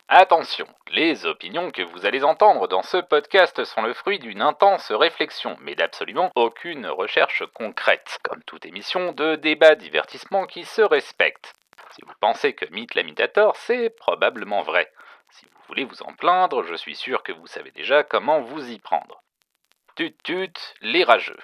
Attention, les opinions que vous allez entendre dans ce podcast sont le fruit d'une intense réflexion, mais d'absolument aucune recherche concrète, comme toute émission de débat divertissement qui se respecte. Si vous pensez que Mythe l'imitator, c'est probablement vrai. Si vous voulez vous en plaindre, je suis sûr que vous savez déjà comment vous y prendre. Tut tut, les rageux.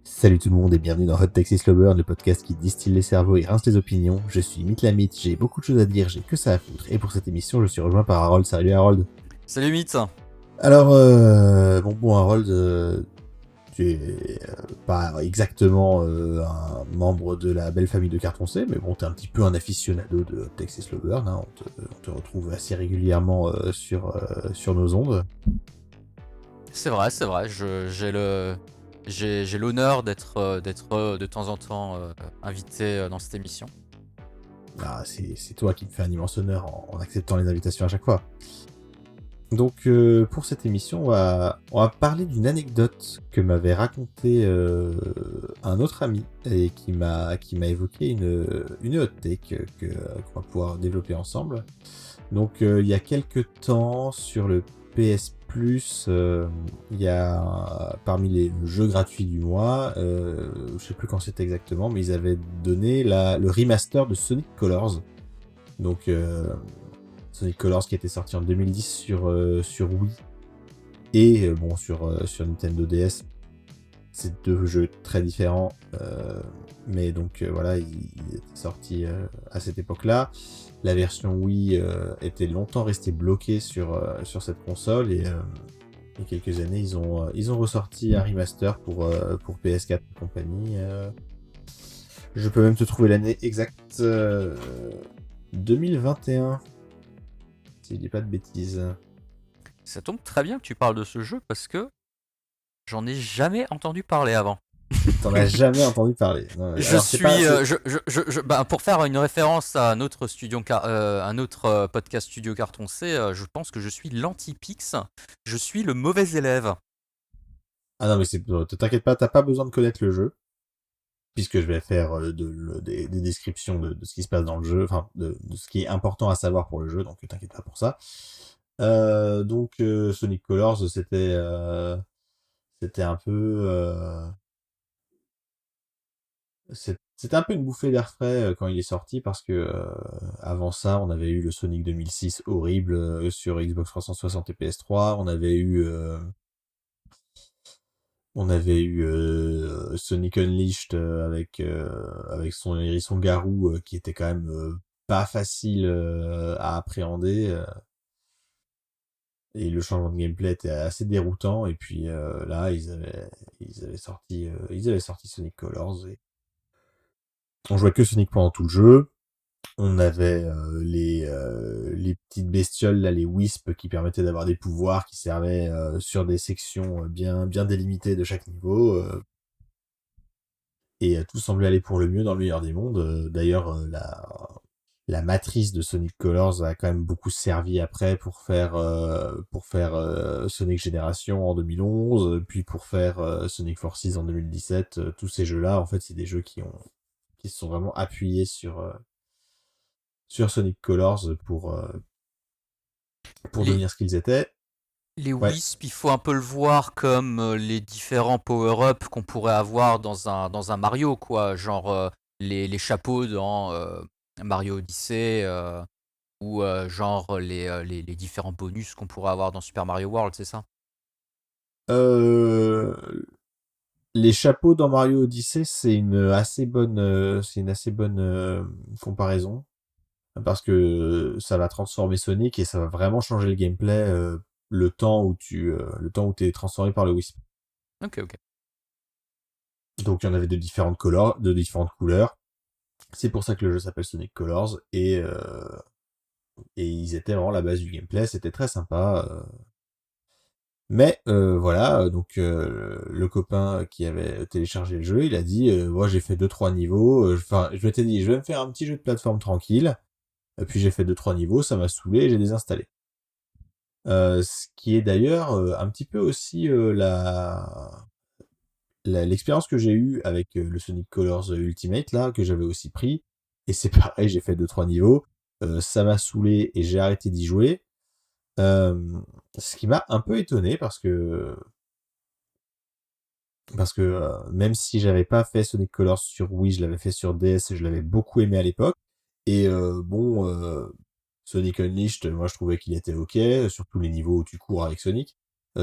Salut tout le monde et bienvenue dans Hot Taxi Slow Burn, le podcast qui distille les cerveaux et rince les opinions. Je suis Mythe, j'ai beaucoup de choses à dire, j'ai que ça à foutre. Et pour cette émission, je suis rejoint par Harold. Salut Harold. Salut Mythe. Alors, bon Harold, tu es pas exactement un membre de la belle famille de Carton C, mais bon, t'es un petit peu un aficionado de Hot Taxi Slow Burn, hein. On te retrouve assez régulièrement sur nos ondes. C'est vrai, j'ai l'honneur d'être de temps en temps invité dans cette émission. Ah, c'est toi qui me fais un immense honneur en acceptant les invitations à chaque fois. Donc pour cette émission, on va parler d'une anecdote que m'avait raconté un autre ami et qui m'a évoqué une hot take qu'on va pouvoir développer ensemble. Donc il y a quelques temps sur le PS Plus, il y a parmi les jeux gratuits du mois, je sais plus quand c'était exactement, mais ils avaient donné le remaster de Sonic Colors. Donc Sonic Colors qui était sorti en 2010 sur Wii et sur Nintendo DS. C'est deux jeux très différents, mais donc voilà, ils étaient sortis à cette époque-là. La version Wii était longtemps restée bloquée sur cette console et il y a quelques années, ils ont ressorti un remaster pour PS4 et compagnie. Je peux même te trouver l'année exacte, 2021. Si je dis pas de bêtises. Ça tombe très bien que tu parles de ce jeu parce que j'en ai jamais entendu parler avant. T'en as jamais entendu parler. Non, Pour faire une référence à un autre podcast Studio Carton C, je pense que je suis l'anti-Pix. Je suis le mauvais élève. Ah non, mais t'inquiète pas, t'as pas besoin de connaître le jeu, puisque je vais faire des descriptions de ce qui se passe dans le jeu, enfin de ce qui est important à savoir pour le jeu, donc t'inquiète pas pour ça. Sonic Colors, c'était un peu c'était un peu une bouffée d'air frais quand il est sorti, parce que avant ça, on avait eu le Sonic 2006 horrible sur Xbox 360 et PS3. On avait eu Sonic Unleashed avec son hérisson garou qui était quand même pas facile à appréhender, et le changement de gameplay était assez déroutant. Et puis là, ils avaient sorti Sonic Colors et on jouait que Sonic pendant tout le jeu. On avait les petites bestioles là, les Wisps, qui permettaient d'avoir des pouvoirs qui servaient sur des sections bien délimitées de chaque niveau. Et tout semblait aller pour le mieux dans le meilleur des mondes. D'ailleurs, la matrice de Sonic Colors a quand même beaucoup servi après pour faire Sonic Generation en 2011, puis pour faire Sonic Forces en 2017. Tous ces jeux-là, en fait, c'est des jeux qui se sont vraiment appuyés sur Sonic Colors pour Les, devenir ce qu'ils étaient. les Ouais. Wisp, il faut un peu le voir comme les différents power-up qu'on pourrait avoir dans un Mario, quoi. Genre les chapeaux dans Mario Odyssey, ou genre les différents bonus qu'on pourrait avoir dans Super Mario World, c'est ça? Euh, les chapeaux dans Mario Odyssey, c'est une assez bonne comparaison, parce que ça va transformer Sonic et ça va vraiment changer le gameplay le temps où t'es transformé par le Wisp. Ok, ok. Donc il y en avait de différentes couleurs. C'est pour ça que le jeu s'appelle Sonic Colors, et ils étaient vraiment la base du gameplay. C'était très sympa. Mais voilà, donc le copain qui avait téléchargé le jeu, il a dit, moi j'ai fait deux trois niveaux, enfin je m'étais dit, je vais me faire un petit jeu de plateforme tranquille, et puis j'ai fait deux trois niveaux, ça m'a saoulé, j'ai désinstallé. Ce qui est d'ailleurs un petit peu aussi l'expérience que j'ai eue avec le Sonic Colors Ultimate là, que j'avais aussi pris, et c'est pareil, j'ai fait deux trois niveaux, ça m'a saoulé et j'ai arrêté d'y jouer. Ce qui m'a un peu étonné parce que même si j'avais pas fait Sonic Colors sur Wii, je l'avais fait sur DS et je l'avais beaucoup aimé à l'époque. Et Sonic Unleashed, moi je trouvais qu'il était ok, surtout les niveaux où tu cours avec Sonic.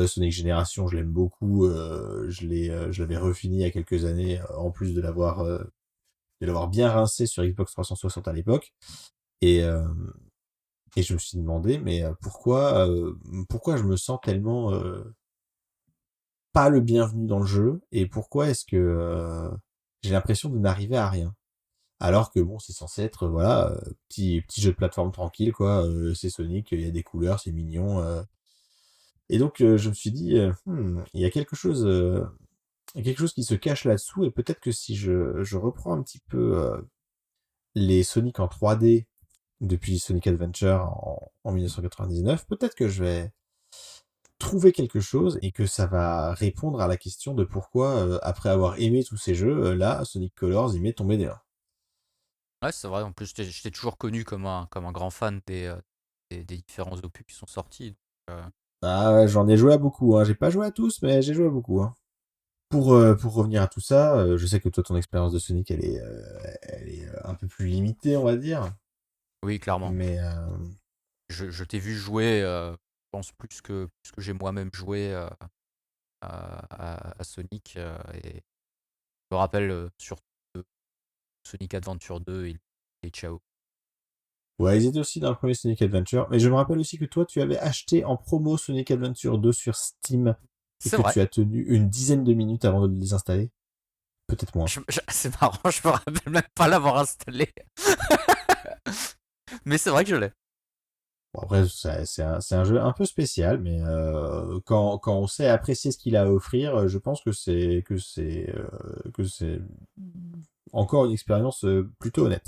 Sonic Génération, je l'aime beaucoup, je l'avais refini il y a quelques années, en plus de l'avoir bien rincé sur Xbox 360 à l'époque. Et, euh, et je me suis demandé, mais pourquoi je me sens tellement pas le bienvenu dans le jeu et pourquoi est-ce que j'ai l'impression de n'arriver à rien, alors que bon c'est censé être voilà petit jeu de plateforme tranquille quoi, c'est Sonic, il y a des couleurs, c'est mignon, et donc je me suis dit il y a quelque chose qui se cache là-dessous, et peut-être que si je reprends un petit peu les Sonic en 3D depuis Sonic Adventure en 1999, peut-être que je vais trouver quelque chose et que ça va répondre à la question de pourquoi, après avoir aimé tous ces jeux, là, Sonic Colors, il m'est tombé des mains. Ouais, c'est vrai. En plus, j'étais toujours connu comme un grand fan des différents opus qui sont sortis. Donc, Ah ouais, j'en ai joué à beaucoup, hein. J'ai pas joué à tous, mais j'ai joué à beaucoup, hein. Pour revenir à tout ça, je sais que toi, ton expérience de Sonic, elle est un peu plus limitée, on va dire. oui, clairement. Mais Je t'ai vu jouer, je pense, plus que j'ai moi-même joué à Sonic. Et je me rappelle sur Sonic Adventure 2 et ciao. ouais, ils étaient aussi dans le premier Sonic Adventure. Mais je me rappelle aussi que toi, tu avais acheté en promo Sonic Adventure 2 sur Steam et C'est que vrai. tu as tenu une dizaine de minutes avant de le désinstaller. Peut-être moins. C'est marrant, je me rappelle même pas l'avoir installé. Mais c'est vrai que je l'ai. Bon, après, c'est un jeu un peu spécial, mais quand on sait apprécier ce qu'il a à offrir, je pense que c'est encore une expérience plutôt honnête.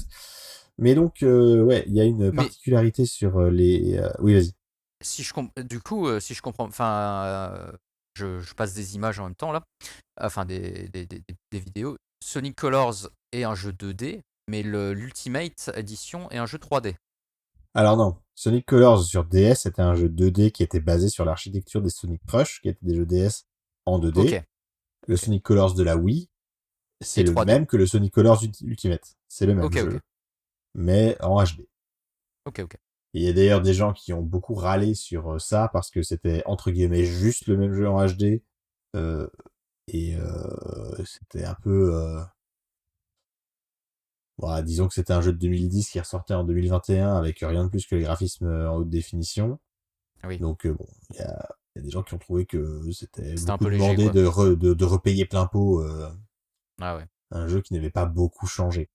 Mais donc, ouais, il y a une Mais particularité sur oui, vas-y. si du coup, si je comprends, enfin, je passe des images en même temps là, enfin des vidéos. Sonic Colors est un jeu 2D, mais l'Ultimate Edition est un jeu 3D. Alors non, Sonic Colors sur DS était un jeu 2D qui était basé sur l'architecture des Sonic Crush, qui étaient des jeux DS en Ok, 2D. Le ok. Sonic Colors de la Wii, c'est Et le 3D. même que le Sonic Colors Ultimate. C'est le même Ok, ok. jeu, mais en HD. Ok, ok. Il y a d'ailleurs des gens qui ont beaucoup râlé sur ça parce que c'était entre guillemets juste le même jeu en HD, euh, et c'était un peu voilà, disons que c'était un jeu de 2010 qui ressortait en 2021 avec rien de plus que les graphismes en haute définition. Oui. Donc bon, il y a des gens qui ont trouvé que c'était C'était un beaucoup peu léger, demandé quoi. de repayer plein pot Ah ouais. un jeu qui n'avait pas beaucoup changé.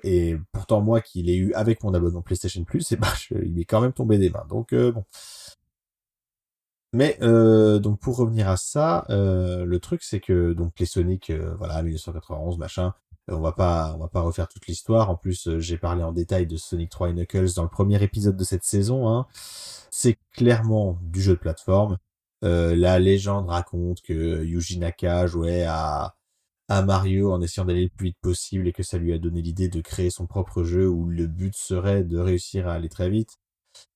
Et pourtant moi qui l'ai eu avec mon abonnement PlayStation Plus, et ben il m'est quand même tombé des mains. Donc bon. Mais donc pour revenir à ça, le truc c'est que donc les Sonic, voilà 1991 machin, on va pas refaire toute l'histoire. En plus, j'ai parlé en détail de Sonic 3 et Knuckles dans le premier épisode de cette saison, hein. C'est clairement du jeu de plateforme. La légende raconte que Yuji Naka jouait à Mario en essayant d'aller le plus vite possible et que ça lui a donné l'idée de créer son propre jeu où le but serait de réussir à aller très vite,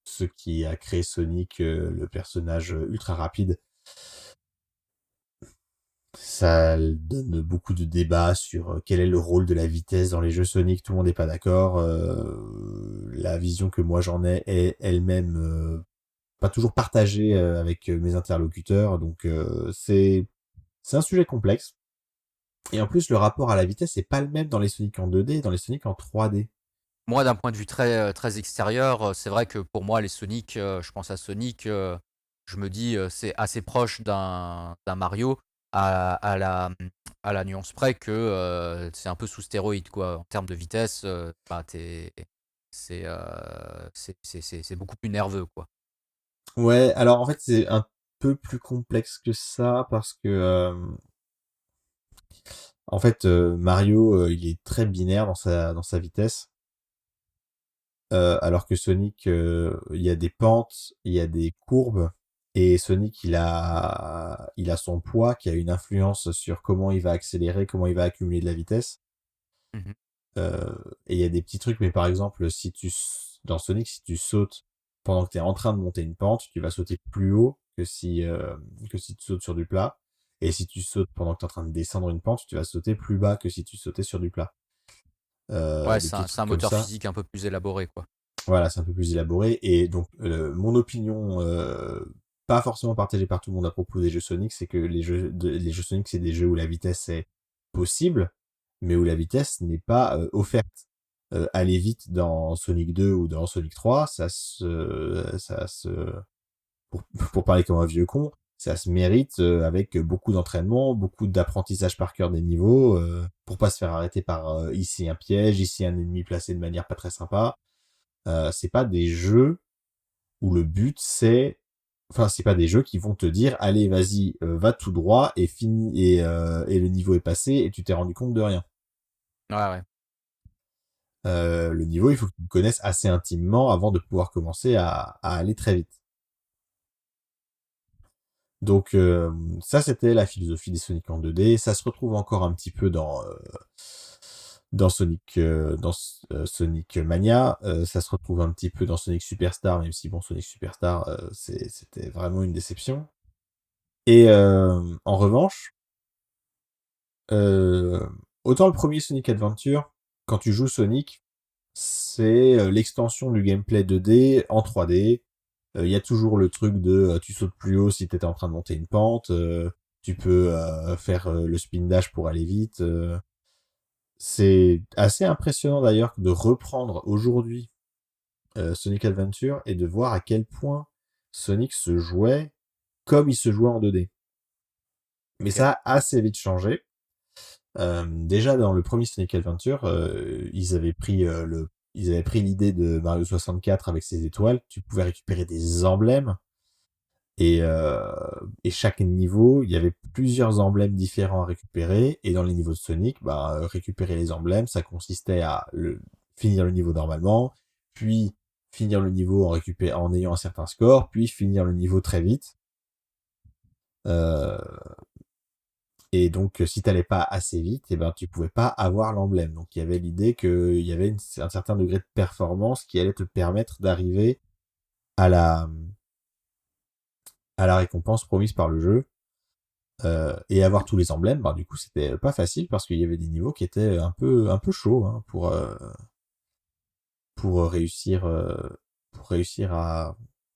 ce qui a créé Sonic, le personnage ultra rapide. Ça donne beaucoup de débats sur quel est le rôle de la vitesse dans les jeux Sonic, tout le monde n'est pas d'accord. La vision que moi j'en ai est elle-même pas toujours partagée avec mes interlocuteurs, donc c'est un sujet complexe. Et en plus, le rapport à la vitesse n'est pas le même dans les Sonic en 2D et dans les Sonic en 3D. Moi, d'un point de vue très extérieur, c'est vrai que pour moi, les Sonic, je pense à Sonic, je me dis, c'est assez proche d'un Mario à la nuance près que c'est un peu sous stéroïde, quoi. En termes de vitesse, bah, c'est beaucoup plus nerveux, quoi. Ouais, alors en fait, peu plus complexe que ça parce que en fait Mario il est très binaire dans sa vitesse. Alors que Sonic, il y a des pentes, il y a des courbes, et Sonic, il a son poids qui a une influence sur comment il va accélérer, comment il va accumuler de la vitesse. Mhm. Et il y a des petits trucs, mais par exemple, dans Sonic, si tu sautes pendant que tu es en train de monter une pente, tu vas sauter plus haut que si tu sautes sur du plat. Et si tu sautes pendant que tu es en train de descendre une pente, tu vas sauter plus bas que si tu sautais sur du plat. Ouais, Des c'est petits un trucs comme moteur ça. physique un peu plus élaboré, quoi. Voilà, c'est un peu plus élaboré. Et donc, mon opinion, pas forcément partagée par tout le monde à propos des jeux Sonic, c'est que les jeux Sonic, c'est des jeux où la vitesse est possible, mais où la vitesse n'est pas offerte. Aller vite dans Sonic 2 ou dans Sonic 3, pour, pour parler comme un vieux con, ça se mérite avec beaucoup d'entraînement, beaucoup d'apprentissage par cœur des niveaux, pour pas se faire arrêter par ici un piège, ici un ennemi placé de manière pas très sympa. C'est pas des jeux où le but c'est pas des jeux qui vont te dire allez vas-y va tout droit et fini et le niveau est passé et tu t'es rendu compte de rien. Ouais, ouais. Le niveau il faut que tu le connaisses assez intimement avant de pouvoir commencer à aller très vite. Donc ça c'était la philosophie des Sonic en 2D. Ça se retrouve encore un petit peu dans Sonic Sonic Mania, ça se retrouve un petit peu dans Sonic Superstar, même si bon Sonic Superstar c'était vraiment une déception. Et en revanche, euh, autant le premier Sonic Adventure, quand tu joues Sonic, c'est l'extension du gameplay 2D en 3D. Il y a toujours le truc de tu sautes plus haut si t'étais en train de monter une pente, tu peux faire le spin dash pour aller vite. C'est assez impressionnant d'ailleurs de reprendre aujourd'hui Sonic Adventure et de voir à quel point Sonic se jouait comme il se jouait en 2D. Mais Ok. ça a assez vite changé. Déjà dans le premier Sonic Adventure, ils avaient pris l'idée de Mario 64 avec ses étoiles. Tu pouvais récupérer des emblèmes et chaque niveau, il y avait plusieurs emblèmes différents à récupérer. Et dans les niveaux de Sonic, bah, récupérer les emblèmes, ça consistait à finir le niveau normalement, puis finir le niveau en ayant un certain score, puis finir le niveau très vite. Euh, Et donc, si t'allais pas assez vite, eh ben, tu pouvais pas avoir l'emblème. Donc, il y avait l'idée qu'il y avait un certain degré de performance qui allait te permettre d'arriver à à la récompense promise par le jeu. Et avoir tous les emblèmes, bah, du coup, c'était pas facile parce qu'il y avait des niveaux qui étaient un peu chauds hein, pour pour réussir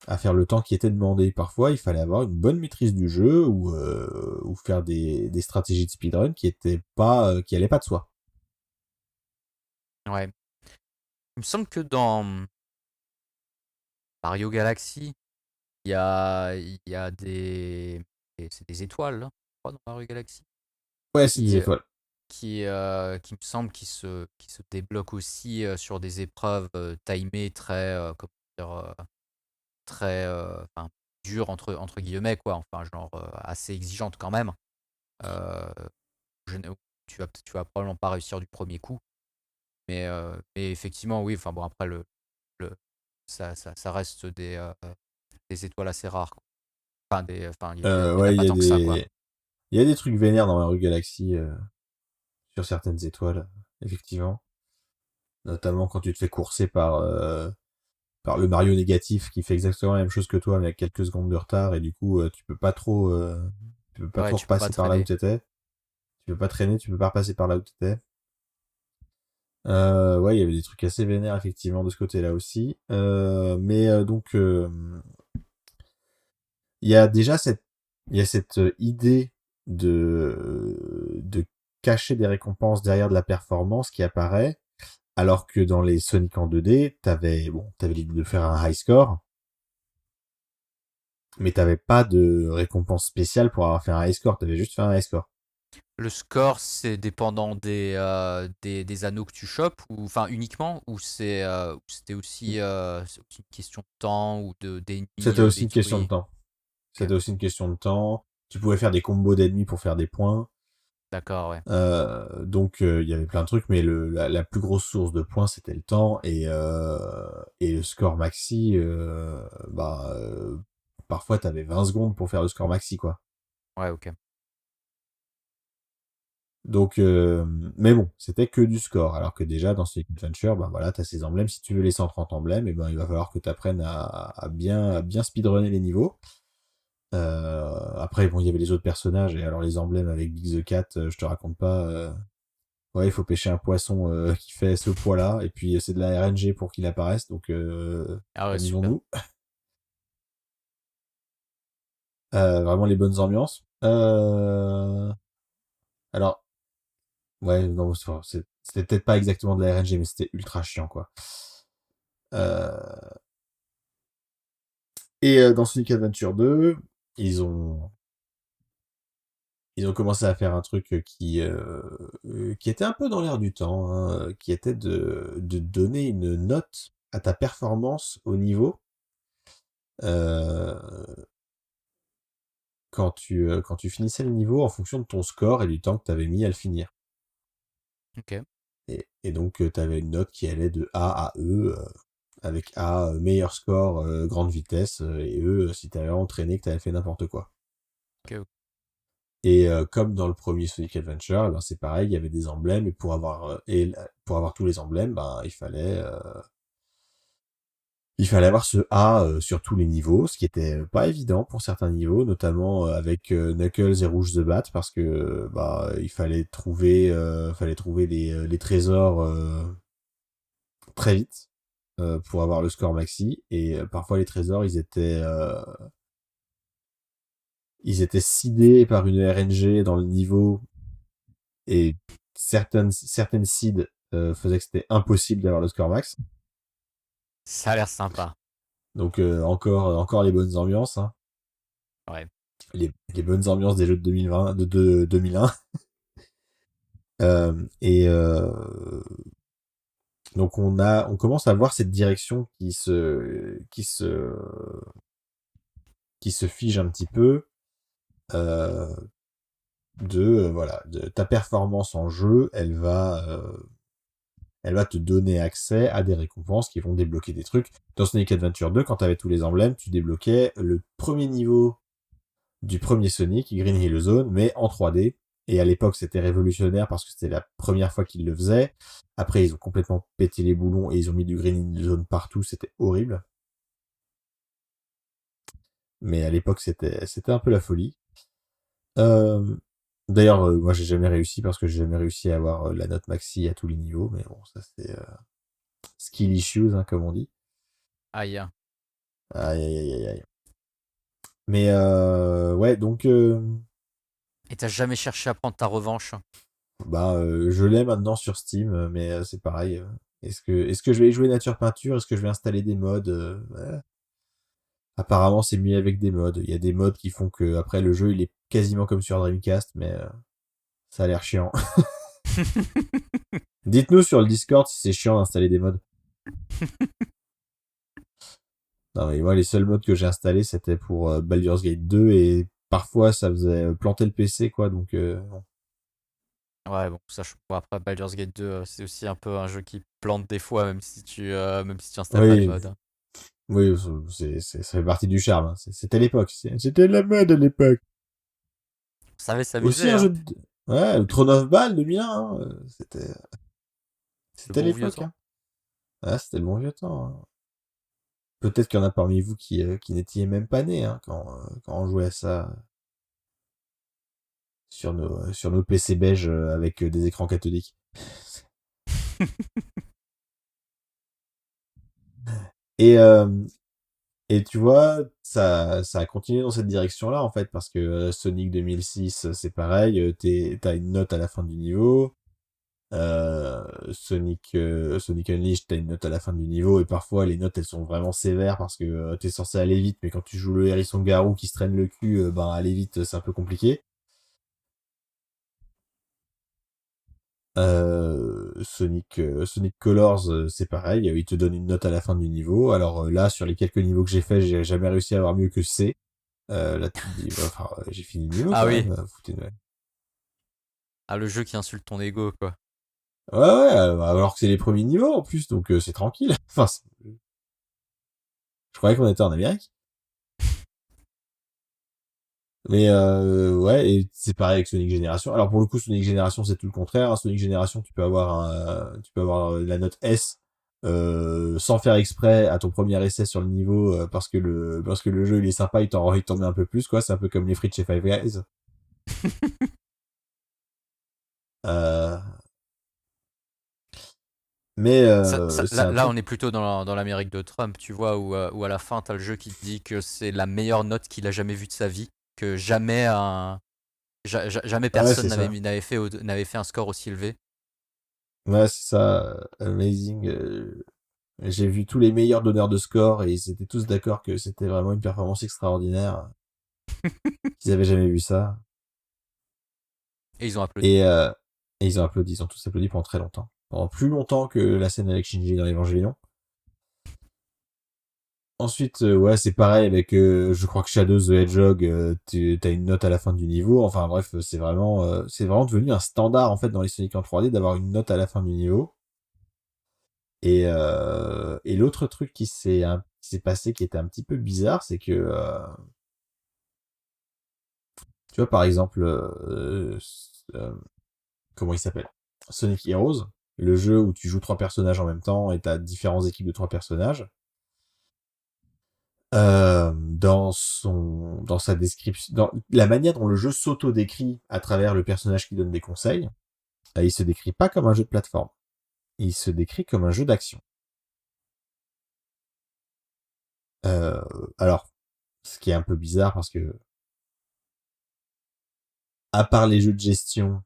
à faire le temps qui était demandé. Parfois, il fallait avoir une bonne maîtrise du jeu ou faire des stratégies de speedrun qui allaient pas de soi. Ouais. Il me semble que dans Mario Galaxy, il y a c'est des étoiles, là, je crois, dans Mario Galaxy, Ouais, c'est des qui, étoiles. qui me semble qui se débloquent aussi sur des épreuves timées très, comment dire, très enfin, dures entre guillemets, quoi. Enfin, genre assez exigeantes quand même. Euh, tu vas probablement pas réussir du premier coup. Mais effectivement, oui, enfin bon, après, le, ça reste des étoiles assez rares, quoi. Enfin, il y en a Ouais, pas tant que ça, quoi. il y a des trucs vénères dans Mario Galaxy sur certaines étoiles, effectivement. Notamment quand tu te fais courser par le Mario négatif qui fait exactement la même chose que toi mais avec quelques secondes de retard et du coup tu peux pas Ouais, trop tu peux pas repasser par là où traîner. t'étais. Tu peux pas traîner, tu peux pas repasser par là où t'étais. Ouais, il y avait des trucs assez vénères effectivement de ce côté-là aussi. Il y a déjà il y a cette idée de cacher des récompenses derrière de la performance qui apparaît, alors que dans les Sonic en 2D, t'avais l'idée de faire un high score, mais t'avais pas de récompense spéciale pour avoir fait un high score, t'avais juste fait un high score. Le score, c'est dépendant des anneaux que tu chopes, ou enfin uniquement, ou c'était aussi, c'est aussi une question de temps ou d'ennemis C'était aussi une question de détruits. temps. C'était aussi une question de temps. Tu pouvais faire des combos d'ennemis pour faire des points. D'accord, ouais. Donc il y avait plein de trucs, mais la plus grosse source de points c'était le temps et le score maxi. Parfois t'avais 20 secondes pour faire le score maxi quoi. Ouais, ok. Donc, mais bon, c'était que du score. Alors que déjà dans Sonic Adventure, ben voilà, t'as ces emblèmes. Si tu veux les 130 emblèmes, et ben il va falloir que t'apprennes à bien speedrunner les niveaux. Après, bon, il y avait les autres personnages et alors les emblèmes avec Big the Cat, je te raconte pas. Ouais, il faut pêcher un poisson qui fait ce poids-là, et puis c'est de la RNG pour qu'il apparaisse, donc Ah ouais, super. amusons-nous. Vraiment les bonnes ambiances. Alors, ouais, non, c'était peut-être pas exactement de la RNG, mais c'était ultra chiant, quoi. Euh, dans Sonic Adventure 2, ils ont, ils ont commencé à faire un truc qui était un peu dans l'air du temps, hein, qui était de donner une note à ta performance au niveau. Euh, quand tu finissais le niveau en fonction de ton score et du temps que tu avais mis à le finir. Ok. Et donc, tu avais une note qui allait de A à E, avec A, meilleur score, grande vitesse, et E, si tu avais entraîné, que tu avais fait n'importe quoi. Ok. Et comme dans le premier Sonic Adventure, eh ben, c'est pareil, il y avait des emblèmes, et pour avoir tous les emblèmes, ben, il fallait avoir ce A sur tous les niveaux, ce qui était pas évident pour certains niveaux, notamment avec Knuckles et Rouge the Bat, parce que il fallait trouver les trésors très vite pour avoir le score maxi. Et parfois les trésors, ils étaient seedés par une RNG dans le niveau, et certaines seeds faisaient que c'était impossible d'avoir le score max. Ça a l'air sympa. Donc encore les bonnes ambiances, hein. Ouais. Les bonnes ambiances des jeux de 2020, de 2001. Et donc on commence à voir cette direction qui se fige un petit peu euh, voilà, de ta performance en jeu, elle va te donner accès à des récompenses qui vont débloquer des trucs. Dans Sonic Adventure 2, quand tu avais tous les emblèmes, tu débloquais le premier niveau du premier Sonic, Green Hill Zone, mais en 3D. Et à l'époque, c'était révolutionnaire parce que c'était la première fois qu'ils le faisaient. Après, ils ont complètement pété les boulons et ils ont mis du Green Hill Zone partout. C'était horrible. Mais à l'époque, c'était un peu la folie. Euh, D'ailleurs, moi, j'ai jamais réussi parce que j'ai jamais réussi à avoir la note maxi à tous les niveaux. Mais bon, ça, c'est skill issues, hein, comme on dit. Aïe. Aïe, aïe, aïe, aïe, aïe. Mais ouais, donc Et t'as jamais cherché à prendre ta revanche? je l'ai maintenant sur Steam, mais c'est pareil. Est-ce que je vais y jouer nature peinture? Est-ce que je vais installer des mods? Ouais. Apparemment, c'est mieux avec des mods. Il y a des mods qui font que après le jeu, il est quasiment comme sur Dreamcast, mais ça a l'air chiant. Dites-nous sur le Discord si c'est chiant d'installer des mods. Non, mais moi, les seuls mods que j'ai installés, c'était pour Baldur's Gate 2 et parfois ça faisait planter le PC, quoi. Donc, bon. Ouais, bon, ça, bon, après, Baldur's Gate 2, c'est aussi un peu un jeu qui plante des fois, même si tu installes pas le Oui, mode. oui, ça fait partie du charme, hein. C'était l'époque. C'était la mode à l'époque. On savait Aussi s'amuser, un hein. jeu de... Ouais, le Throne of Ball 2001, hein, Le c'était bon vieux l'époque, temps. hein. Ouais, c'était le bon vieux temps, hein. Peut-être qu'il y en a parmi vous qui n'étiez même pas nés, hein, quand on jouait à ça sur nos PC beige avec des écrans cathodiques. Et, euh, et tu vois, ça a continué dans cette direction-là, en fait, parce que Sonic 2006, c'est pareil, t'as une note à la fin du niveau. Sonic Unleashed, t'as une note à la fin du niveau, et parfois les notes elles sont vraiment sévères parce que t'es censé aller vite, mais quand tu joues le hérisson garou qui se traîne le cul, aller vite c'est un peu compliqué. Sonic Colors, c'est pareil, il te donne une note à la fin du niveau. Alors là, sur les quelques niveaux que j'ai fait, j'ai jamais réussi à avoir mieux que C. Là, tu te dis, bah, enfin, j'ai fini le niveau Ah quand oui, même. Foutez le jeu qui insulte ton ego, quoi. ouais, ouais, alors que c'est les premiers niveaux en plus, donc c'est tranquille. Enfin, je croyais qu'on était en Amérique. Mais ouais, et c'est pareil avec Sonic Génération. Alors pour le coup, Sonic Génération, c'est tout le contraire. Hein. Sonic Génération, tu peux avoir la note S sans faire exprès à ton premier essai sur le niveau parce que le jeu il est sympa, il t'en met un peu plus quoi. C'est un peu comme les frites chez Five Guys. Euh, mais c'est un Là, truc. on est plutôt dans l'Amérique de Trump, tu vois, où à la fin, t'as le jeu qui te dit que c'est la meilleure note qu'il a jamais vue de sa vie, que jamais Ouais, personne c'est ça. n'avait fait un score aussi élevé. Ouais, c'est ça. Amazing. J'ai vu tous les meilleurs donneurs de score et ils étaient tous d'accord que c'était vraiment une performance extraordinaire. Qu'ils avaient jamais vu ça. Et ils ont applaudi. Et, euh, et ils ont tous applaudi pendant très longtemps. Pendant plus longtemps que la scène avec Shinji dans Evangelion. Ensuite, ouais, c'est pareil avec, je crois que Shadow the Hedgehog, t'as une note à la fin du niveau. Enfin bref, c'est vraiment devenu un standard en fait dans les Sonic en 3D d'avoir une note à la fin du niveau. Et l'autre truc qui s'est passé qui était un petit peu bizarre, c'est que, tu vois, par exemple, euh, comment il s'appelle? Sonic Heroes, le jeu où tu joues trois personnages en même temps et t'as différentes équipes de trois personnages. Dans sa description, dans la manière dont le jeu s'auto-décrit à travers le personnage qui donne des conseils, il se décrit pas comme un jeu de plateforme. Il se décrit comme un jeu d'action. Euh, alors, ce qui est un peu bizarre parce que, à part les jeux de gestion,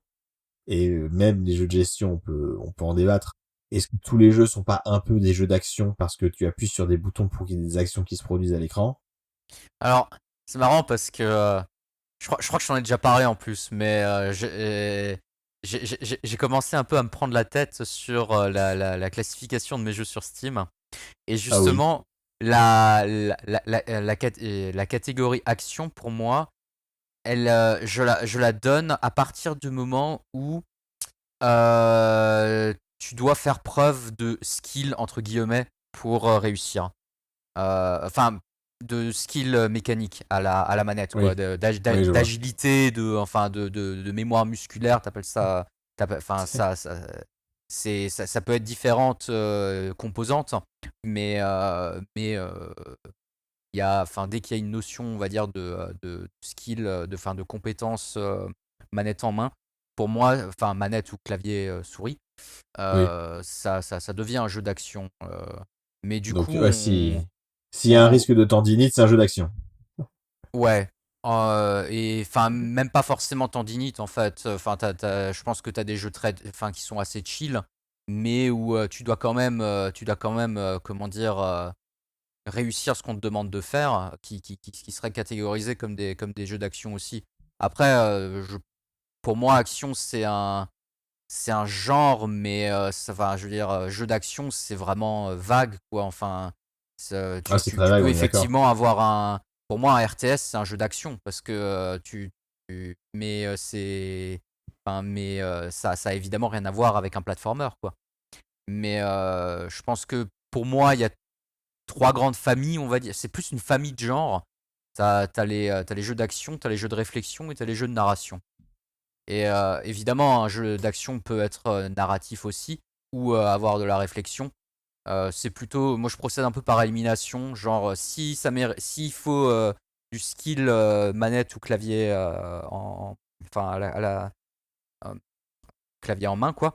et même les jeux de gestion, on peut en débattre. Est-ce que tous les jeux sont pas un peu des jeux d'action parce que tu appuies sur des boutons pour qu'il y ait des actions qui se produisent à l'écran? Alors, c'est marrant parce que je crois que je t'en ai déjà parlé en plus, mais j'ai commencé un peu à me prendre la tête sur la classification de mes jeux sur Steam. Et Ah oui. justement, la catégorie action, pour moi, je la donne à partir du moment où tu dois faire preuve de skill, entre guillemets, pour réussir. Enfin, de skill mécanique à la manette, quoi, Oui. Oui, je vois. d'agilité, enfin, de mémoire musculaire, t'appelles ça, enfin, ça peut être différentes composantes, mais il y a, enfin, dès qu'il y a une notion, on va dire, de skill, de compétences manette en main, pour moi, enfin, manette ou clavier souris, Oui. ça devient un jeu d'action. Mais du Donc, coup, ouais, s'il y a un risque de tendinite, c'est un jeu d'action. ouais. Et enfin, même pas forcément tendinite en fait. Enfin, je pense que tu as des jeux enfin, qui sont assez chill, mais où tu dois quand même, comment dire, réussir ce qu'on te demande de faire, qui serait catégorisé comme des jeux d'action aussi. Après, pour moi, action, c'est un genre, mais je veux dire, jeu d'action, c'est vraiment vague, quoi. Enfin, Ah, c'est très tu vague, peux on est d'accord. effectivement avoir pour moi, un RTS, c'est un jeu d'action parce que mais enfin, mais ça a évidemment rien à voir avec un platformer, quoi. Mais je pense que pour moi, il y a trois grandes familles, on va dire. C'est plus une famille de genres. T'as les jeux d'action, t'as les jeux de réflexion et t'as les jeux de narration. Et évidemment, un jeu d'action peut être narratif aussi, ou avoir de la réflexion. C'est plutôt, moi je procède un peu par élimination, genre si s'il faut du skill manette ou clavier enfin euh, clavier en main quoi,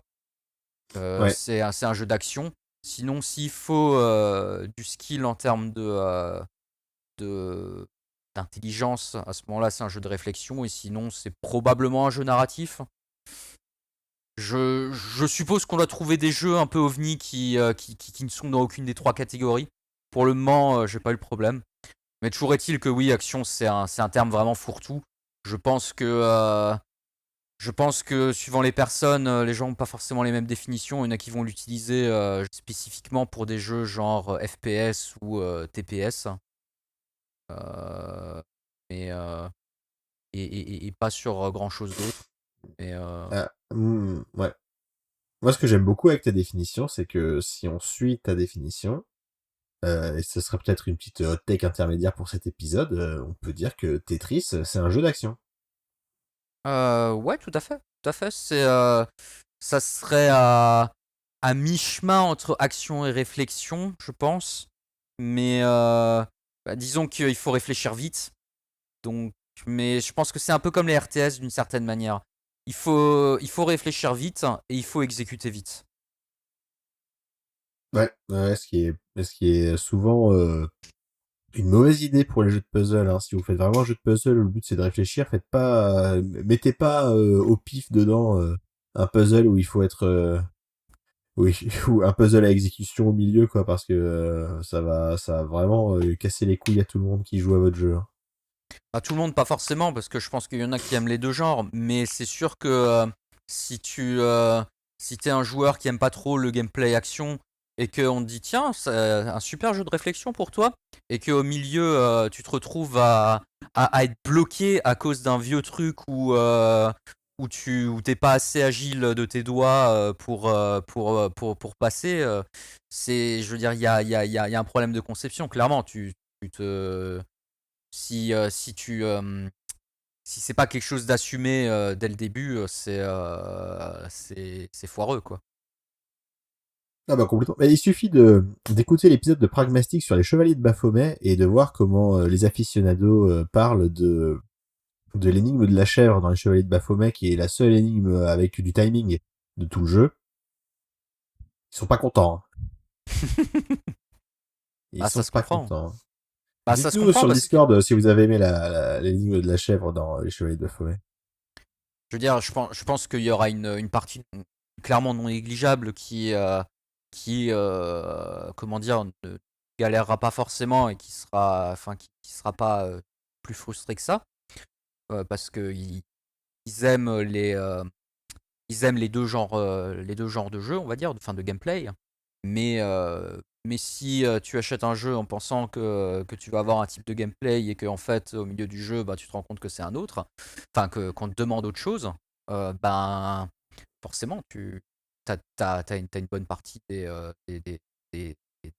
Ouais. c'est un jeu d'action. Sinon, s'il faut du skill en termes de d'intelligence, à ce moment-là, c'est un jeu de réflexion. Et sinon, c'est probablement un jeu narratif. Je suppose qu'on doit trouver des jeux un peu ovni qui ne sont dans aucune des trois catégories. Pour le moment, j'ai pas eu le problème. Mais toujours est-il que oui, action, c'est un terme vraiment fourre-tout. Je pense que, euh, je pense que suivant les personnes, les gens n'ont pas forcément les mêmes définitions. Il y en a qui vont l'utiliser spécifiquement pour des jeux genre FPS ou TPS. mais et pas sur grand chose d'autre. Mais Ouais. Moi, ce que j'aime beaucoup avec ta définition, c'est que si on suit ta définition, et ce serait peut-être une petite hot take intermédiaire pour cet épisode, on peut dire que Tetris, c'est un jeu d'action. ouais, tout à fait, tout à fait. Ça serait à mi-chemin entre action et réflexion, je pense. Mais disons qu'il faut réfléchir vite. Donc, mais je pense que c'est un peu comme les RTS d'une certaine manière. Il faut réfléchir vite et il faut exécuter vite. Ouais, ouais, ce qui est souvent une mauvaise idée pour les jeux de puzzle. Hein. Si vous faites vraiment un jeu de puzzle, le but c'est de réfléchir. Mettez pas au pif dedans un puzzle où il faut être, oui, ou un puzzle à exécution au milieu, quoi, parce que ça va vraiment casser les couilles à tout le monde qui joue à votre jeu. Hein. Pas tout le monde, pas forcément, parce que je pense qu'il y en a qui aiment les deux genres, mais c'est sûr que si t'es un joueur qui aime pas trop le gameplay action et qu'on te dit tiens, c'est un super jeu de réflexion pour toi, et qu'au milieu tu te retrouves à être bloqué à cause d'un vieux truc où t'es pas assez agile de tes doigts pour passer, je veux dire, il y a un problème de conception, clairement, tu te si c'est pas quelque chose d'assumé dès le début, c'est foireux, quoi. Ah bah complètement. Mais il suffit d'écouter l'épisode de Pragmastic sur les Chevaliers de Baphomet et de voir comment les aficionados parlent de l'énigme de la chèvre dans les Chevaliers de Baphomet, qui est la seule énigme avec du timing de tout le jeu. Ils sont pas contents. Hein. Ils Ah, sont ça se pas comprend. contents. Hein. Bah, ça se Dites-nous comprend sur le parce que, Discord si vous avez aimé l'énigme de la chèvre dans les Chevaliers de Baphomet. je veux dire, je pense qu'il y aura une partie clairement non négligeable qui comment dire, ne galérera pas forcément et qui sera pas plus frustré que ça, parce que ils aiment les deux genres de jeux, on va dire, de gameplay. Mais si tu achètes un jeu en pensant que tu vas avoir un type de gameplay et qu'en fait, au milieu du jeu, bah, tu te rends compte que c'est un autre, qu'on te demande autre chose, ben, forcément, t'as une bonne partie des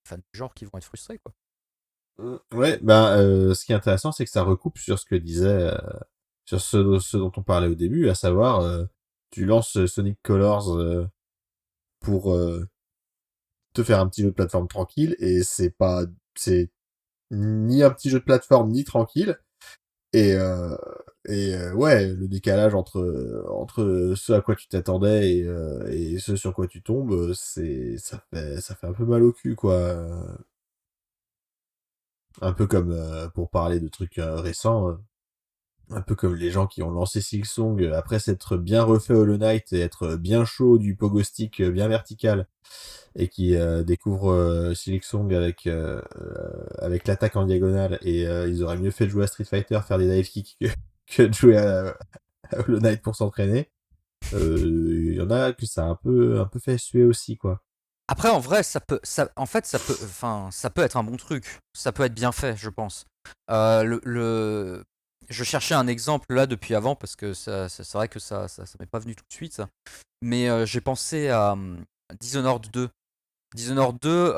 fans du genre qui vont être frustrés, quoi. Ouais, ce qui est intéressant, c'est que ça recoupe sur ce que disait, sur ce dont on parlait au début, à savoir, tu lances Sonic Colors pour te faire un petit jeu de plateforme tranquille, et c'est ni un petit jeu de plateforme ni tranquille, et ouais, le décalage entre ce à quoi tu t'attendais et ce sur quoi tu tombes, ça fait un peu mal au cul, quoi. Un peu comme pour parler de trucs récents. Un peu comme les gens qui ont lancé Silksong après s'être bien refait Hollow Knight et être bien chaud du pogo stick bien vertical, et qui découvrent Silksong avec l'attaque en diagonale, et ils auraient mieux fait de jouer à Street Fighter, faire des dive kicks que de jouer à Hollow Knight pour s'entraîner. Il y en a que ça a un peu fait suer aussi, quoi. Après, en vrai, ça peut être un bon truc. Ça peut être bien fait, je pense. Je cherchais un exemple là depuis avant parce que c'est vrai que ça m'est pas venu tout de suite. Mais j'ai pensé à Dishonored 2. Dishonored 2,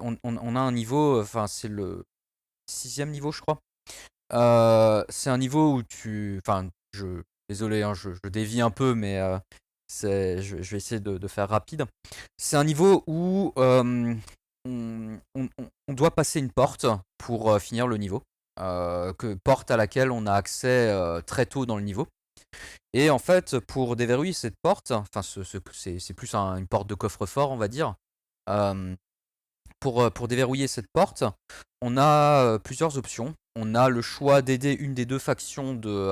on a un niveau, c'est le sixième niveau, je crois. C'est un niveau où désolé, hein, je dévie un peu, mais je vais essayer de faire rapide. C'est un niveau où on doit passer une porte pour finir le niveau. Porte à laquelle on a accès très tôt dans le niveau. Et en fait, pour déverrouiller cette porte, c'est plus une porte de coffre-fort, on va dire. euh, pour déverrouiller cette porte, on a plusieurs options. On a le choix d'aider une des deux factions de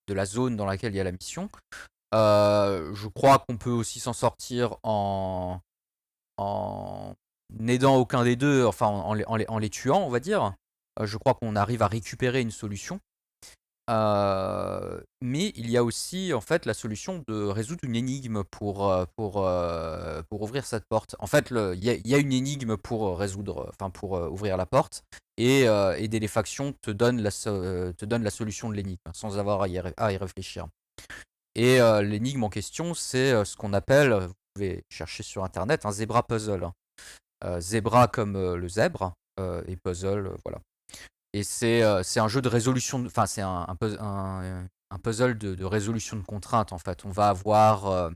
la zone dans laquelle il y a la mission. Je crois qu'on peut aussi s'en sortir en n'aidant aucun des deux, enfin en les tuant, on va dire. Je crois qu'on arrive à récupérer une solution. Mais il y a aussi en fait la solution de résoudre une énigme pour ouvrir cette porte. En fait, il y a une énigme pour pour ouvrir la porte, et des factions te donnent la solution de l'énigme sans avoir à y réfléchir. Et l'énigme en question, c'est ce qu'on appelle, vous pouvez chercher sur internet, un zebra puzzle. Zebra comme le zèbre, et puzzle, voilà. Et c'est un jeu de résolution, enfin c'est un puzzle de résolution de contraintes en fait. On va avoir,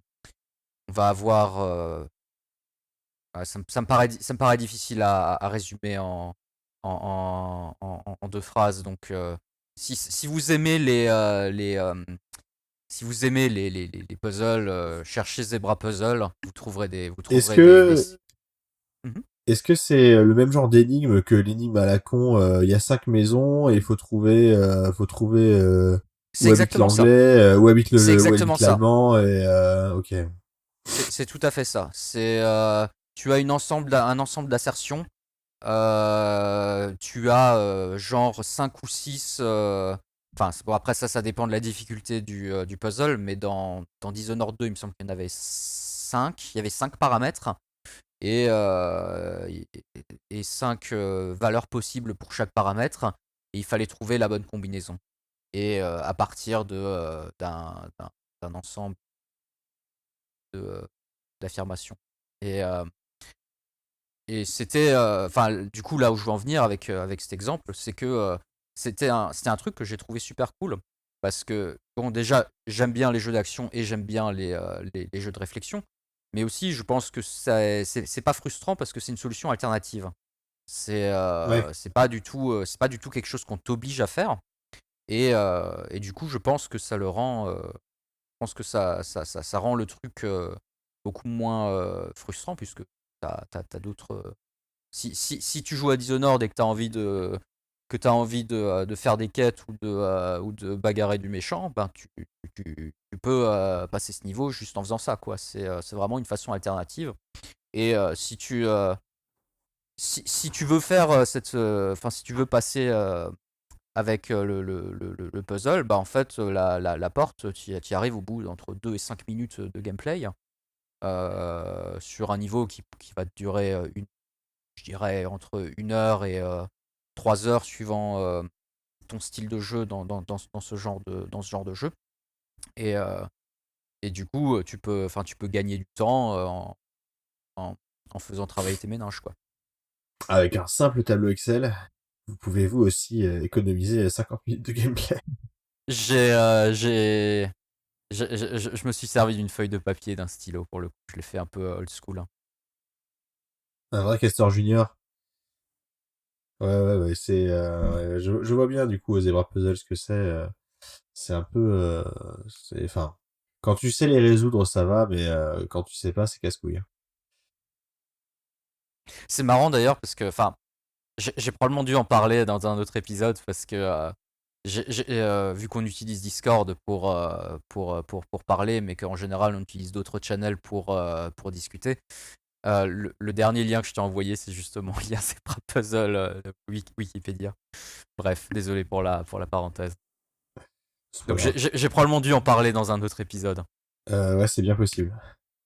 ça me paraît difficile à résumer en deux phrases. Donc si vous aimez les puzzles, cherchez Zebra Puzzle, vous trouverez des vous Est-ce trouverez que Mhm. est-ce que c'est le même genre d'énigme que l'énigme à la con? Il y a 5 maisons et il faut trouver C'est où habite exactement ça. l'anglais, C'est où exactement habite ça. l'allemand et ok. C'est tout à fait ça. Tu as un ensemble d'assertions. Tu as genre 5 ou 6. Enfin, bon, après ça dépend de la difficulté du puzzle, mais dans Dishonored 2, il me semble qu'il y en avait 5. Il y avait 5 paramètres et, euh, et, et 5 valeurs possibles pour chaque paramètre. Et il fallait trouver la bonne combinaison. Et à partir d'un ensemble de, d'affirmations. Et, euh, et c'était. Enfin, du coup, là où je veux en venir avec cet exemple, c'est que c'était un truc que j'ai trouvé super cool. Parce que, bon, déjà, j'aime bien les jeux d'action et j'aime bien les jeux de réflexion. Mais aussi, je pense que c'est pas frustrant parce que c'est une solution alternative. Ouais. C'est pas du tout quelque chose qu'on t'oblige à faire. Et du coup, je pense que ça le rend. Je pense que ça rend le truc beaucoup moins frustrant puisque t'as d'autres. Si tu joues à Dishonored et que t'as envie de faire des quêtes ou de bagarrer du méchant, ben tu peux passer ce niveau juste en faisant ça, quoi. C'est vraiment une façon alternative. Et si tu veux faire enfin si tu veux passer avec le puzzle, bah en fait la porte, tu y arrives au bout d'entre 2 et 5 minutes de gameplay, sur un niveau qui va te durer je dirais entre 1 heure et 3 heures suivant ton style de jeu dans ce genre de jeu. Et, euh, et du coup, tu peux gagner du temps en, en faisant travailler tes ménages, quoi. Avec un simple tableau Excel, vous pouvez vous aussi économiser 50 minutes de gameplay. J'ai, euh, j'ai, je me suis servi d'une feuille de papier et d'un stylo pour le coup. Je l'ai fait un peu old school, hein. Un vrai castor junior. Ouais, ouais, ouais, ouais, je vois bien du coup aux Zebra Puzzle ce que c'est. C'est un peu, enfin, quand tu sais les résoudre, ça va, mais quand tu sais pas, c'est casse-couille, hein. C'est marrant d'ailleurs parce que, enfin, j'ai probablement dû en parler dans un autre épisode parce que vu qu'on utilise Discord pour parler, mais qu'en général on utilise d'autres channels pour discuter. Le dernier lien que je t'ai envoyé, c'est justement le lien Zebra Puzzle de Wikipédia. Bref, désolé pour la parenthèse. C'est pas Donc grave. j'ai probablement dû en parler dans un autre épisode. Ouais, c'est bien possible.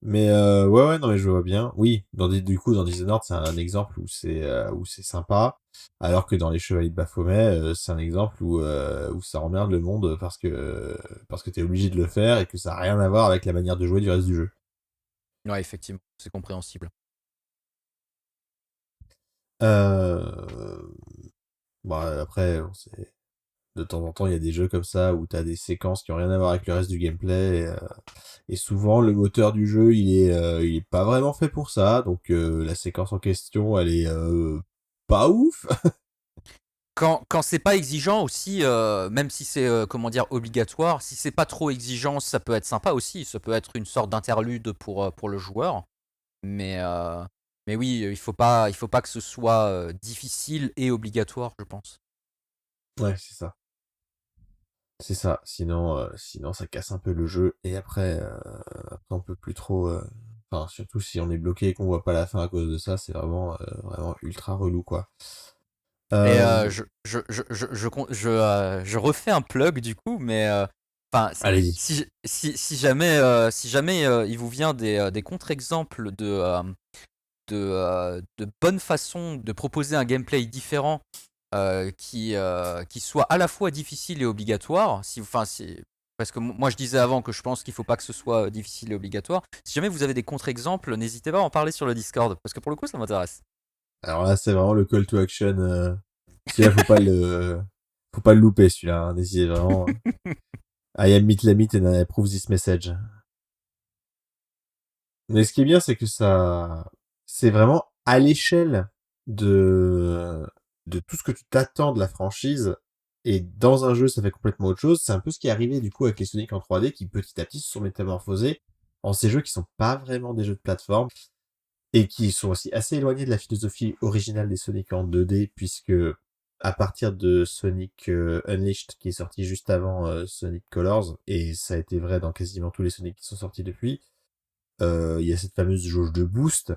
Mais ouais, ouais, non, mais je vois bien. Oui, du coup, dans Dishonored, c'est un exemple où c'est sympa, alors que dans les Chevaliers de Baphomet, c'est un exemple où ça emmerde le monde parce que t'es obligé de le faire et que ça a rien à voir avec la manière de jouer du reste du jeu. Ouais, effectivement, c'est compréhensible. Euh... Bon, après, bon, de temps en temps, il y a des jeux comme ça où t'as des séquences qui ont rien à voir avec le reste du gameplay. Et souvent, le moteur du jeu, il est pas vraiment fait pour ça. Donc, la séquence en question, elle est pas ouf. Quand c'est pas exigeant aussi, même si c'est comment dire obligatoire, si c'est pas trop exigeant, ça peut être sympa aussi. Ça peut être une sorte d'interlude pour le joueur. Mais, euh, mais oui, il faut pas que ce soit difficile et obligatoire, je pense. Ouais, c'est ça. C'est ça. Sinon, ça casse un peu le jeu. Et après on peut plus trop. Enfin, surtout si on est bloqué et qu'on voit pas la fin à cause de ça, c'est vraiment ultra relou, quoi. Et Euh, je refais un plug du coup, mais enfin, Allez-y. si jamais il vous vient des contre-exemples de bonnes façons de proposer un gameplay différent qui soit à la fois difficile et obligatoire, parce que moi je disais avant que je pense qu'il faut pas que ce soit difficile et obligatoire. Si jamais vous avez des contre-exemples, n'hésitez pas à en parler sur le Discord, parce que pour le coup ça m'intéresse. Alors là, c'est vraiment le call to action. Celui-là, faut pas le louper, celui-là. Hein. N'hésitez vraiment. I am meet limit and I approve this message. Mais ce qui est bien, c'est que c'est vraiment à l'échelle de, de tout ce que tu t'attends de la franchise. Et dans un jeu, ça fait complètement autre chose. C'est un peu ce qui est arrivé, du coup, avec les Sonic en 3D, qui petit à petit se sont métamorphosés en ces jeux qui sont pas vraiment des jeux de plateforme et qui sont aussi assez éloignés de la philosophie originale des Sonic en 2D, puisque à partir de Sonic Unleashed, qui est sorti juste avant Sonic Colors, et ça a été vrai dans quasiment tous les Sonic qui sont sortis depuis, il y a cette fameuse jauge de boost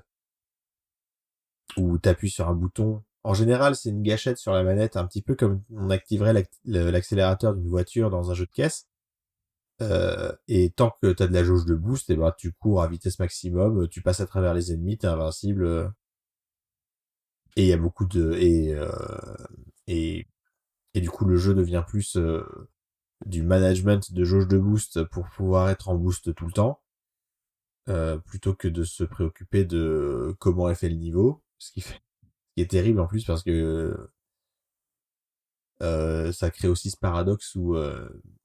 où tu appuies sur un bouton. En général, c'est une gâchette sur la manette, un petit peu comme on activerait l'accélérateur d'une voiture dans un jeu de caisse. Et tant que tu as de la jauge de boost, et ben tu cours à vitesse maximum, tu passes à travers les ennemis, t'es invincible. Et il y a beaucoup de et et du coup le jeu devient plus du management de jauge de boost pour pouvoir être en boost tout le temps. Plutôt que de se préoccuper de comment est fait le niveau, ce qui est terrible en plus parce que ça crée aussi ce paradoxe où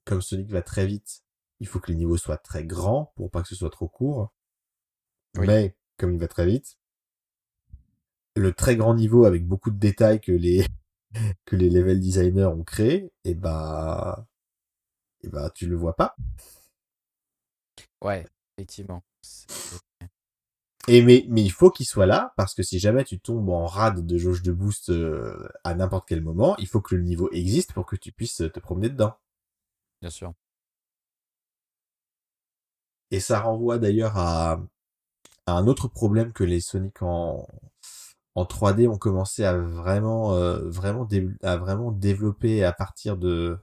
comme Sonic va très vite, il faut que les niveaux soient très grands pour pas que ce soit trop court, Oui. mais comme il va très vite, le très grand niveau avec beaucoup de détails que les que les level designers ont créé, et bah tu le vois pas. Ouais, effectivement. Mais il faut qu'il soit là, parce que si jamais tu tombes en rade de jauge de boost à n'importe quel moment, il faut que le niveau existe pour que tu puisses te promener dedans. Bien sûr. Et ça renvoie d'ailleurs à un autre problème que les Sonic en 3D ont commencé à à vraiment développer à partir de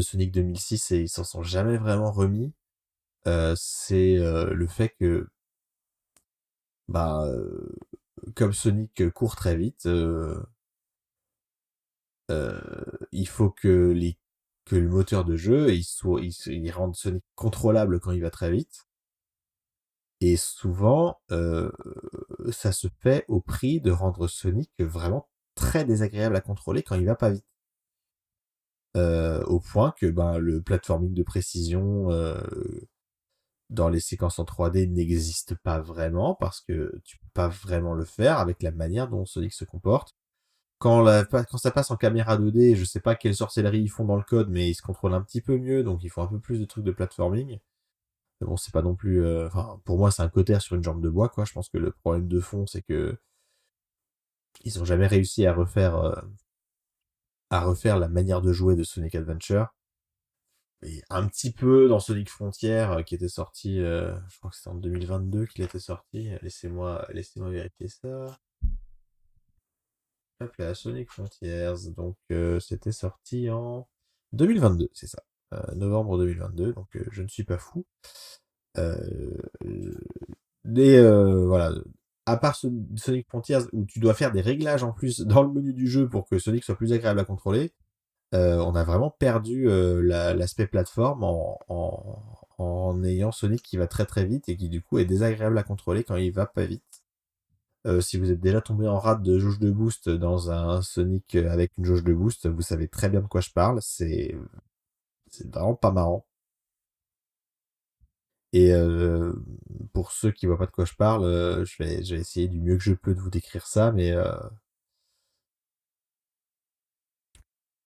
Sonic 2006 et ils s'en sont jamais vraiment remis. C'est le fait que bah comme Sonic court très vite, euh, il faut que le moteur de jeu il rende Sonic contrôlable quand il va très vite. Et souvent, ça se fait au prix de rendre Sonic vraiment très désagréable à contrôler quand il va pas vite. Au point que ben, le platforming de précision dans les séquences en 3D n'existe pas vraiment parce que tu peux pas vraiment le faire avec la manière dont Sonic se comporte. Quand ça passe en caméra 2D, je sais pas quelle sorcellerie ils font dans le code, mais ils se contrôlent un petit peu mieux, donc ils font un peu plus de trucs de platforming. Mais bon, c'est pas non plus... Enfin, pour moi, c'est un cautère sur une jambe de bois, quoi. Je pense que le problème de fond, c'est que ils ont jamais réussi à refaire la manière de jouer de Sonic Adventure. Et un petit peu dans Sonic Frontier, qui était sorti, je crois que c'était en 2022 qu'il était sorti. Laissez-moi vérifier ça. Hop là, Sonic Frontiers. Donc, c'était sorti en 2022, c'est ça. Novembre 2022, donc je ne suis pas fou. Euh, voilà. À part Sonic Frontiers, où tu dois faire des réglages en plus dans le menu du jeu pour que Sonic soit plus agréable à contrôler, on a vraiment perdu l'aspect plateforme en ayant Sonic qui va très très vite et qui du coup est désagréable à contrôler quand il va pas vite. Si vous êtes déjà tombé en rate de jauge de boost dans un Sonic avec une jauge de boost, vous savez très bien de quoi je parle. C'est vraiment pas marrant. Et pour ceux qui voient pas de quoi je parle, je vais essayer du mieux que je peux de vous décrire ça, mais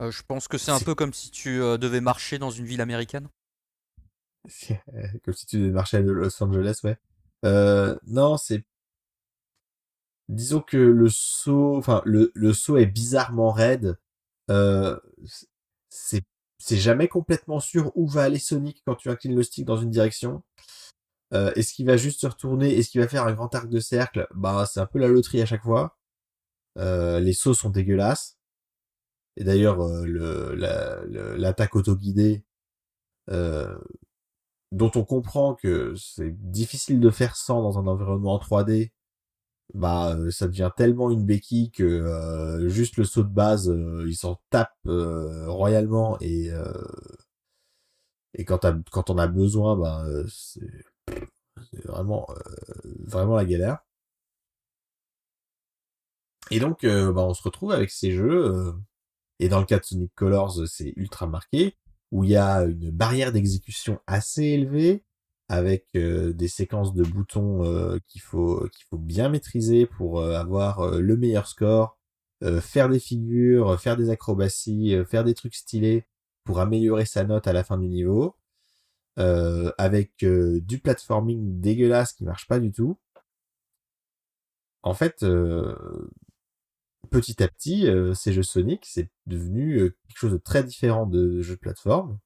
Je pense que c'est un c'est peu comme si tu devais marcher dans une ville américaine. comme si tu devais marcher à Los Angeles, ouais. Non, disons que le saut est bizarrement raide. Euh, c'est, c'est jamais complètement sûr où va aller Sonic quand tu inclines le stick dans une direction. Est-ce qu'il va juste se retourner? Est-ce qu'il va faire un grand arc de cercle? Bah, c'est un peu la loterie à chaque fois. Les sauts sont dégueulasses. Et d'ailleurs, l'attaque auto-guidée, euh, dont on comprend que c'est difficile de faire sans dans un environnement en 3D, bah ça devient tellement une béquille que juste le saut de base, il s'en tape royalement et quand on a besoin, bah c'est vraiment la galère. Et donc bah on se retrouve avec ces jeux et dans le cas de Sonic Colors, c'est ultra marqué où il y a une barrière d'exécution assez élevée avec des séquences de boutons qu'il faut bien maîtriser pour avoir le meilleur score, faire des figures, faire des acrobaties, faire des trucs stylés pour améliorer sa note à la fin du niveau, avec du platforming dégueulasse qui marche pas du tout. En fait, petit à petit, ces jeux Sonic, c'est devenu quelque chose de très différent de jeux de plateforme,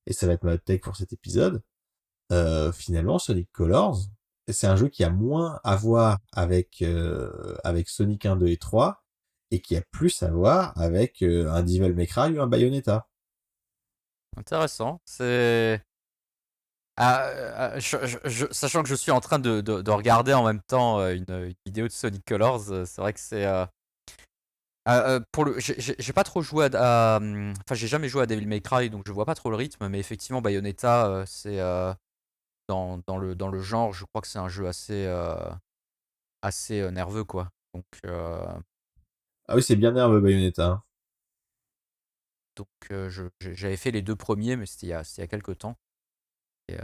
et ça va être ma hot take pour cet épisode. Finalement, Sonic Colors, c'est un jeu qui a moins à voir avec Sonic 1, 2 et 3, et qui a plus à voir avec un Devil May Cry ou un Bayonetta. Intéressant. C'est. Sachant que je suis en train de regarder en même temps une vidéo de Sonic Colors, c'est vrai que c'est. J'ai pas trop joué enfin, j'ai jamais joué à Devil May Cry, donc je vois pas trop le rythme, mais effectivement, Bayonetta, c'est dans le genre, je crois que c'est un jeu assez nerveux, quoi. Donc, Ah oui, c'est bien nerveux Bayonetta, hein. j'avais fait les deux premiers, mais c'était il y a quelques temps. Et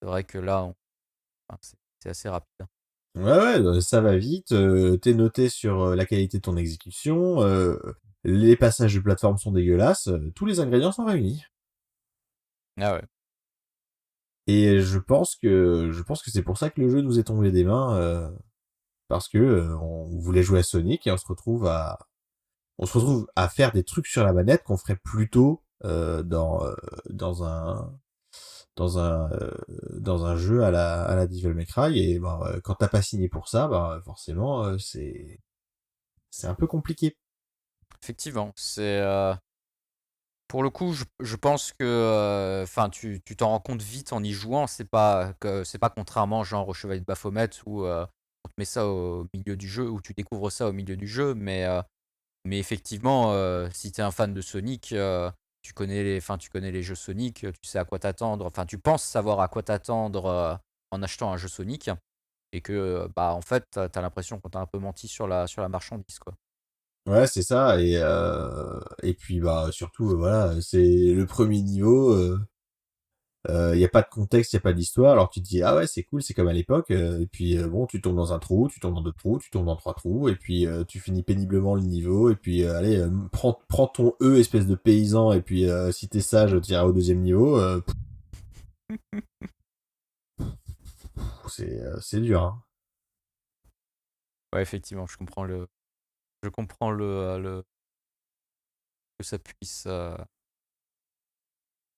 c'est vrai que là, enfin, c'est assez rapide, hein. Ouais, ouais, ça va vite, t'es noté sur la qualité de ton exécution, les passages de plateforme sont dégueulasses, tous les ingrédients sont réunis. Ah ouais. Et je pense que c'est pour ça que le jeu nous est tombé des mains, parce que on voulait jouer à Sonic et on se retrouve à faire des trucs sur la manette qu'on ferait plutôt dans un jeu à la Devil May Cry. Et ben, quand t'as pas signé pour ça, ben, forcément c'est un peu compliqué. Effectivement, pour le coup, je pense que, enfin, tu t'en rends compte vite en y jouant. C'est pas contrairement genre au Chevalier de Baphomet où on te met ça au milieu du jeu, où tu découvres ça au milieu du jeu. Mais effectivement, si t'es un fan de Sonic, tu connais les jeux Sonic, tu sais à quoi t'attendre. Enfin, tu penses savoir à quoi t'attendre en achetant un jeu Sonic, et que bah en fait, t'as l'impression qu'on t'a un peu menti sur la marchandise, quoi. Ouais, c'est ça. Et puis bah surtout voilà, c'est le premier niveau. Il y a pas de contexte, il y a pas d'histoire, alors tu te dis ah ouais c'est cool, c'est comme à l'époque, et puis bon tu tombes dans un trou, tu tombes dans deux trous, tu tombes dans trois trous, et puis tu finis péniblement le niveau, et puis allez prends ton E espèce de paysan, et puis si t'es sage tu iras au deuxième niveau. C'est dur, hein. Ouais, effectivement, je comprends que ça puisse.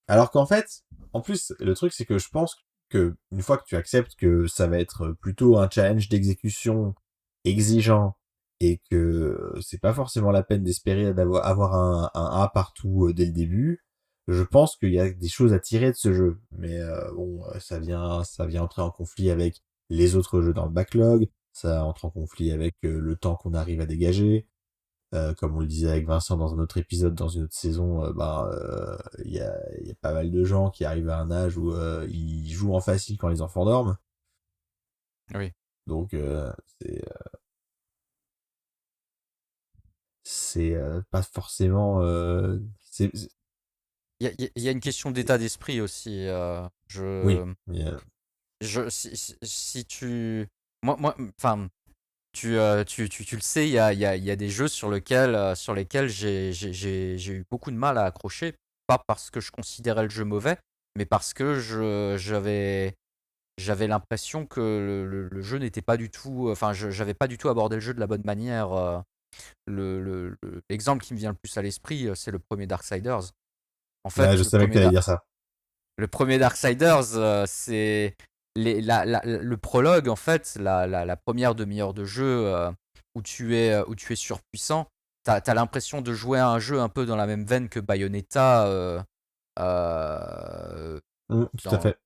Alors qu'en fait, en plus le truc c'est que je pense que une fois que tu acceptes que ça va être plutôt un challenge d'exécution exigeant et que c'est pas forcément la peine d'espérer avoir un A partout dès le début, je pense qu'il y a des choses à tirer de ce jeu. Mais bon, ça vient entrer en conflit avec les autres jeux dans le backlog, ça entre en conflit avec le temps qu'on arrive à dégager. Comme on le disait avec Vincent dans un autre épisode, dans une autre saison, il y a pas mal de gens qui arrivent à un âge où ils jouent en facile quand les enfants dorment. Oui. Donc c'est pas forcément. Il y a une question d'état d'esprit aussi. Oui. Si moi, enfin, tu le sais, il y a des jeux sur lesquels j'ai eu beaucoup de mal à accrocher, pas parce que je considérais le jeu mauvais, mais parce que j'avais l'impression que le jeu n'était pas du tout, enfin, j'avais pas du tout abordé le jeu de la bonne manière. L'exemple qui me vient le plus à l'esprit, c'est le premier Darksiders. En Ouais, fait, je savais que t'allais dire ça. le premier Darksiders, c'est le prologue, en fait, la première demi-heure de jeu, où tu es surpuissant, t'as l'impression de jouer à un jeu un peu dans la même veine que Bayonetta. Tout à Dans... fait.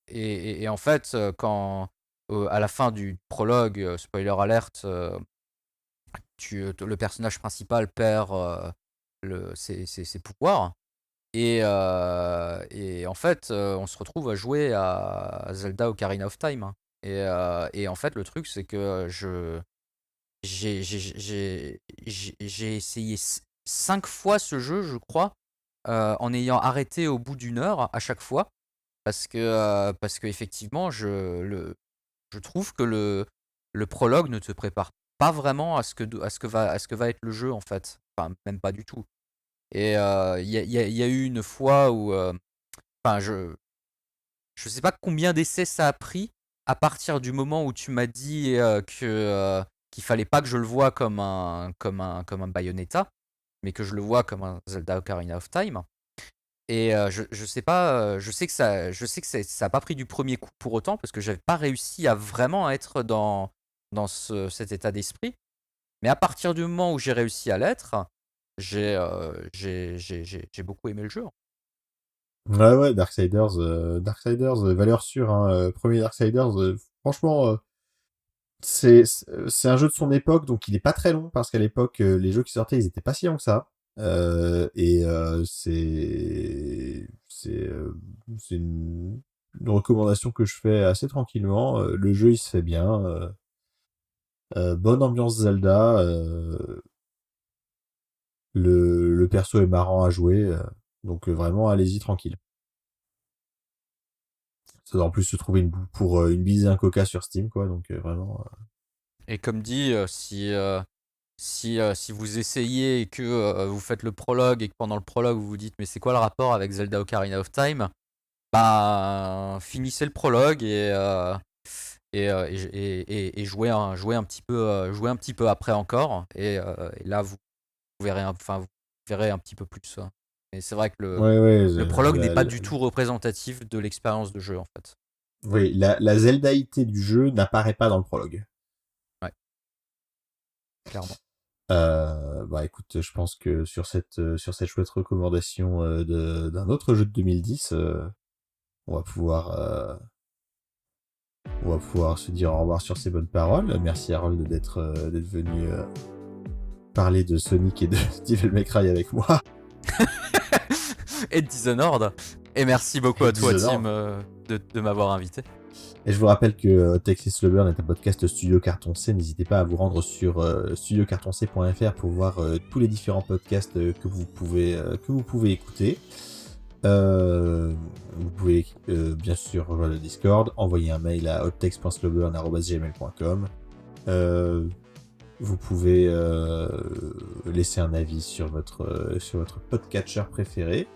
Et en fait, quand à la fin du prologue, spoiler alert, le personnage principal perd ses pouvoirs. Et en fait, on se retrouve à jouer à Zelda Ocarina of Time, hein. Et en fait, le truc, c'est que j'ai essayé 5 fois ce jeu, je crois, en ayant arrêté au bout d'une heure à chaque fois, parce que effectivement, je trouve que le prologue ne te prépare pas vraiment à ce que va être le jeu, en fait. Enfin, même pas du tout. Et il y a eu une fois où, enfin, je sais pas combien d'essais ça a pris à partir du moment où tu m'as dit qu'il fallait pas que je le voie comme un Bayonetta, mais que je le vois comme un Zelda Ocarina of Time. Et je sais pas, ça a pas pris du premier coup pour autant, parce que j'avais pas réussi à vraiment être dans cet état d'esprit. Mais à partir du moment où j'ai réussi à l'être, j'ai beaucoup aimé le jeu. Ouais, Darksiders, valeur sûre, hein, premier Darksiders, franchement, c'est un jeu de son époque, donc il est pas très long, parce qu'à l'époque, les jeux qui sortaient, ils étaient pas si longs que ça. C'est une recommandation que je fais assez tranquillement. Le jeu, il se fait bien. Bonne ambiance Zelda. Le perso est marrant à jouer. Donc vraiment, allez-y tranquille. Ça doit en plus se trouver pour une bise et un coca sur Steam, quoi. Donc vraiment. Et comme dit, si vous essayez et que vous faites le prologue et que pendant le prologue vous vous dites mais c'est quoi le rapport avec Zelda Ocarina of Time, bah finissez le prologue et jouez un petit peu après encore, et là vous verrez vous verrez un petit peu plus. Et c'est vrai que Ouais, le prologue n'est pas du tout représentatif de l'expérience de jeu, en fait. oui, la Zeldaïté du jeu n'apparaît pas dans le prologue. Ouais, clairement. Bah écoute, je pense que sur cette chouette recommandation d'un autre jeu de 2010, on va pouvoir se dire au revoir sur ces bonnes paroles. Merci Harold d'être venu parler de Sonic et de Devil May Cry avec moi. Et Dishonored. Et merci beaucoup à toi, Tim, de m'avoir invité. Et je vous rappelle que Texas Slow est un podcast Studio Carton C. N'hésitez pas à vous rendre sur studiocartonc.fr pour voir tous les différents podcasts que vous pouvez écouter. Vous pouvez bien sûr rejoindre le Discord, envoyer un mail à hottext.slowburn@gmail.com. Vous pouvez laisser un avis sur votre podcatcher préféré.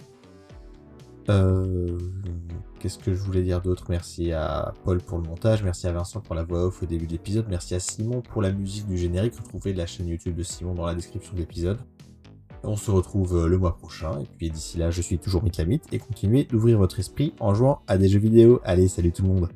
Qu'est-ce que je voulais dire d'autre? Merci à Paul pour le montage, merci à Vincent pour la voix off au début de l'épisode, merci à Simon pour la musique du générique. Retrouvez la chaîne YouTube de Simon dans la description de l'épisode. On se retrouve le mois prochain, et puis d'ici là, je suis toujours Mythamite, et continuez d'ouvrir votre esprit en jouant à des jeux vidéo. Allez, salut tout le monde!